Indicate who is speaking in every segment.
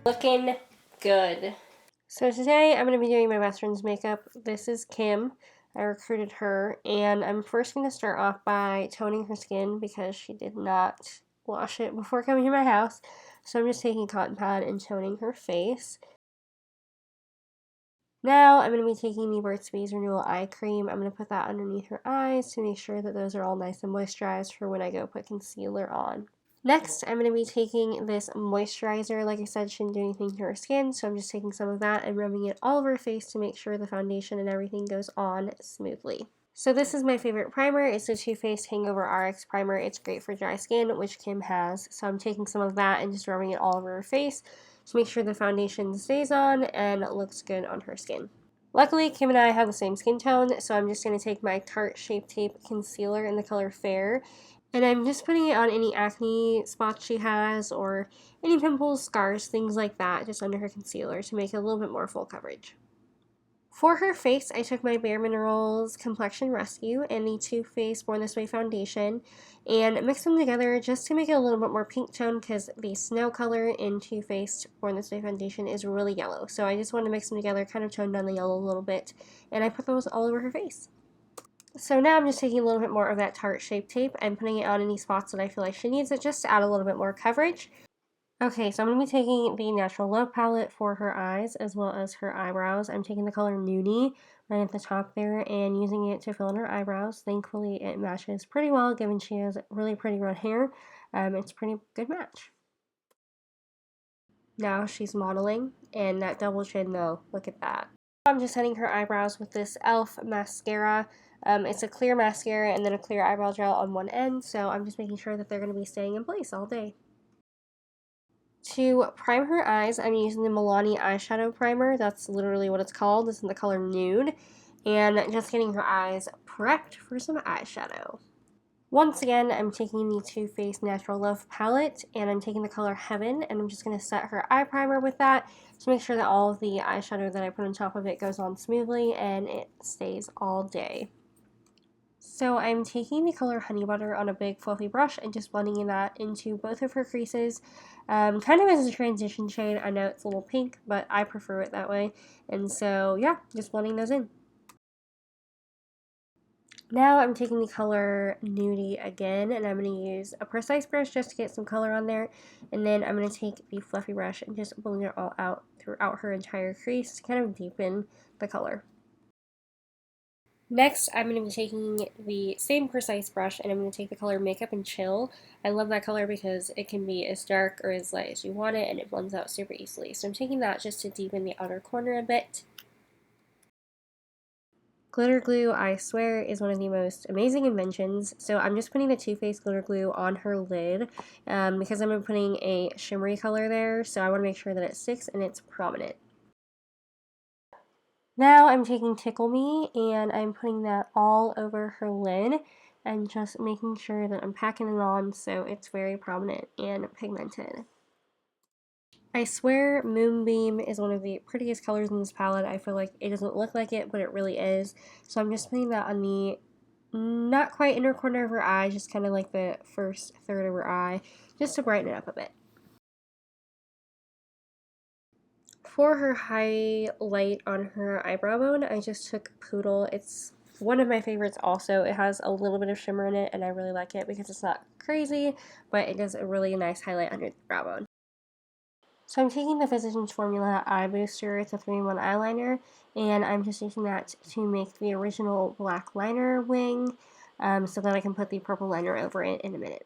Speaker 1: Looking good. So today I'm going to be doing my best friend's makeup. This is Kim. I recruited her, and I'm first going to start off by toning her skin because she did not wash it before coming to my house. So I'm just taking a cotton pad and toning her face. Now I'm going to be taking the Burt's Bees Renewal Eye Cream. I'm going to put that underneath her eyes to make sure that those are all nice and moisturized for when I go put concealer on. Next, I'm going to be taking this moisturizer. Like I said, shouldn't do anything to her skin, so I'm just taking some of that and rubbing it all over her face to make sure the foundation and everything goes on smoothly. So this is my favorite primer. It's the Too Faced Hangover RX Primer. It's great for dry skin, which Kim has. So I'm taking some of that and just rubbing it all over her face to make sure the foundation stays on and looks good on her skin. Luckily, Kim and I have the same skin tone, so I'm just going to take my Tarte Shape Tape Concealer in the color Fair, and I'm just putting it on any acne spots she has or any pimples, scars, things like that, just under her concealer to make it a little bit more full coverage. For her face, I took my Bare Minerals Complexion Rescue and the Too Faced Born This Way foundation and mixed them together just to make it a little bit more pink tone because the snow color in Too Faced Born This Way foundation is really yellow. So I just wanted to mix them together, kind of tone down the yellow a little bit, and I put those all over her face. So now I'm just taking a little bit more of that Tarte Shape Tape and putting it on any spots that I feel like she needs it just to add a little bit more coverage. Okay, so I'm going to be taking the Natural Love palette for her eyes as well as her eyebrows. I'm taking the color Nudie right at the top there and using it to fill in her eyebrows. Thankfully, it matches pretty well given she has really pretty red hair. It's a pretty good match. Now she's modeling, and that double chin though, look at that. I'm just setting her eyebrows with this e.l.f. mascara. It's a clear mascara and then a clear eyebrow gel on one end, so I'm just making sure that they're going to be staying in place all day. To prime her eyes, I'm using the Milani eyeshadow primer. That's literally what it's called. It's in the color Nude. And just getting her eyes prepped for some eyeshadow. Once again, I'm taking the Too Faced Natural Love palette, and I'm taking the color Heaven, and I'm just going to set her eye primer with that to make sure that all of the eyeshadow that I put on top of it goes on smoothly and it stays all day. So I'm taking the color Honey Butter on a big fluffy brush and just blending that into both of her creases, kind of as a transition shade. I know it's a little pink, but I prefer it that way. And so yeah, just blending those in. Now I'm taking the color Nudie again, and I'm going to use a precise brush just to get some color on there. And then I'm going to take the fluffy brush and just blend it all out throughout her entire crease to kind of deepen the color. Next, I'm going to be taking the same precise brush, and I'm going to take the color Makeup and Chill. I love that color because it can be as dark or as light as you want it, and it blends out super easily. So I'm taking that just to deepen the outer corner a bit. Glitter glue, I swear, is one of the most amazing inventions. So I'm just putting the Too Faced glitter glue on her lid because I'm putting a shimmery color there, so I want to make sure that it sticks and it's prominent. Now I'm taking Tickle Me and I'm putting that all over her lid and just making sure that I'm packing it on so it's very prominent and pigmented. I swear Moonbeam is one of the prettiest colors in this palette. I feel like it doesn't look like it, but it really is. So I'm just putting that on the not quite inner corner of her eye, just kind of like the first third of her eye, just to brighten it up a bit. For her highlight on her eyebrow bone, I just took Poodle. It's one of my favorites also. It has a little bit of shimmer in it, and I really like it because it's not crazy, but it does a really nice highlight under the brow bone. So I'm taking the Physicians Formula Eye Booster. It's a 3-in-1 eyeliner, and I'm just using that to make the original black liner wing so that I can put the purple liner over it in a minute.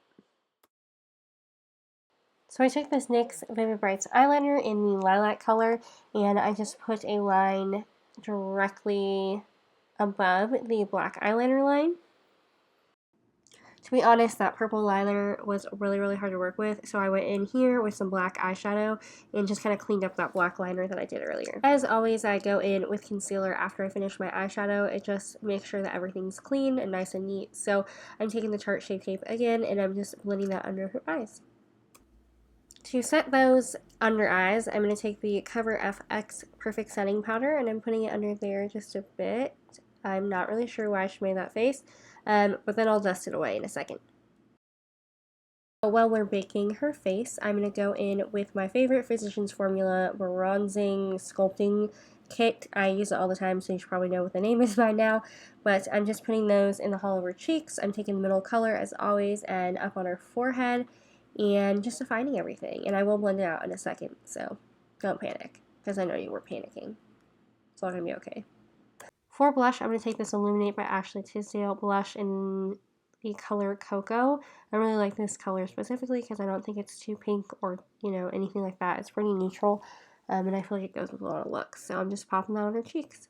Speaker 1: So I took this NYX Vivid Brights eyeliner in the lilac color, and I just put a line directly above the black eyeliner line. To be honest, that purple liner was really, really hard to work with, so I went in here with some black eyeshadow and just kind of cleaned up that black liner that I did earlier. As always, I go in with concealer after I finish my eyeshadow. It just makes sure that everything's clean and nice and neat. So I'm taking the Tarte Shape Tape again, and I'm just blending that under her eyes. To set those under eyes, I'm going to take the Cover FX Perfect Setting Powder, and I'm putting it under there just a bit. I'm not really sure why she made that face, but then I'll dust it away in a second. While we're baking her face, I'm going to go in with my favorite Physicians Formula Bronzing Sculpting Kit. I use it all the time, so you should probably know what the name is by now. But I'm just putting those in the hollow of her cheeks. I'm taking the middle color, as always, and up on her forehead, and just defining everything. And I will blend it out in a second, so don't panic, because I know you were panicking. It's all going to be okay. For blush, I'm going to take this Illuminate by Ashley Tisdale blush in the color Cocoa. I really like this color specifically because I don't think it's too pink or, anything like that. It's pretty neutral, and I feel like it goes with a lot of looks. So I'm just popping that on her cheeks.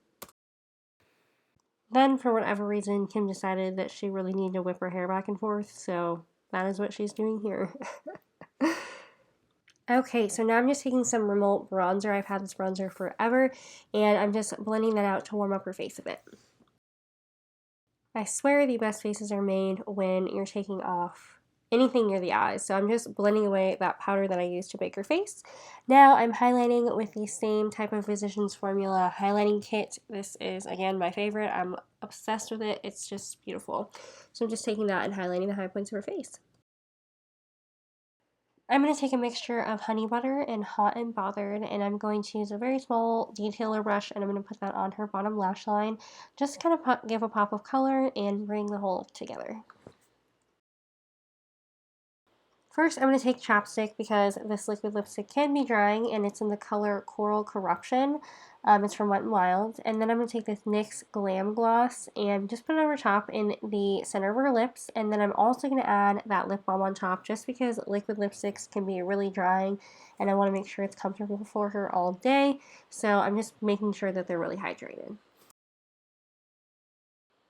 Speaker 1: Then, for whatever reason, Kim decided that she really needed to whip her hair back and forth, so that is what she's doing here. Okay, so now I'm just taking some Remote bronzer. I've had this bronzer forever, and I'm just blending that out to warm up her face a bit. I swear the best faces are made when you're taking off anything near the eyes. So I'm just blending away that powder that I used to bake her face. Now I'm highlighting with the same type of Physicians Formula highlighting kit. This is, again, my favorite. I'm obsessed with it. It's just beautiful. So I'm just taking that and highlighting the high points of her face. I'm going to take a mixture of honey butter and Hot and Bothered, and I'm going to use a very small detailer brush, and I'm going to put that on her bottom lash line, just to kind of give a pop of color and bring the whole look together. First, I'm going to take chapstick because this liquid lipstick can be drying, and it's in the color Coral Corruption. It's from Wet n Wild. And then I'm going to take this NYX Glam Gloss and just put it over top in the center of her lips. And then I'm also going to add that lip balm on top just because liquid lipsticks can be really drying, and I want to make sure it's comfortable for her all day. So I'm just making sure that they're really hydrated.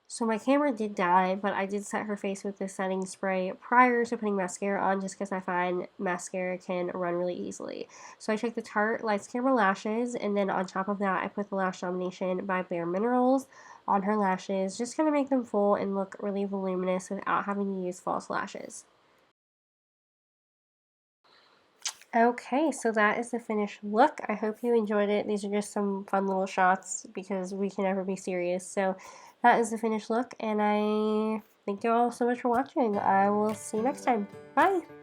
Speaker 1: So my camera did die, but I did set her face with this setting spray prior to putting mascara on just because I find mascara can run really easily. So I took the Tarte Lights Camera Lashes, and then on top of that I put the Lash Domination by Bare Minerals on her lashes, just kind of make them full and look really voluminous without having to use false lashes. Okay, so that is the finished look. I hope you enjoyed it. These are just some fun little shots because we can never be serious. So that is the finished look, and I thank you all so much for watching. I will see you next time. Bye!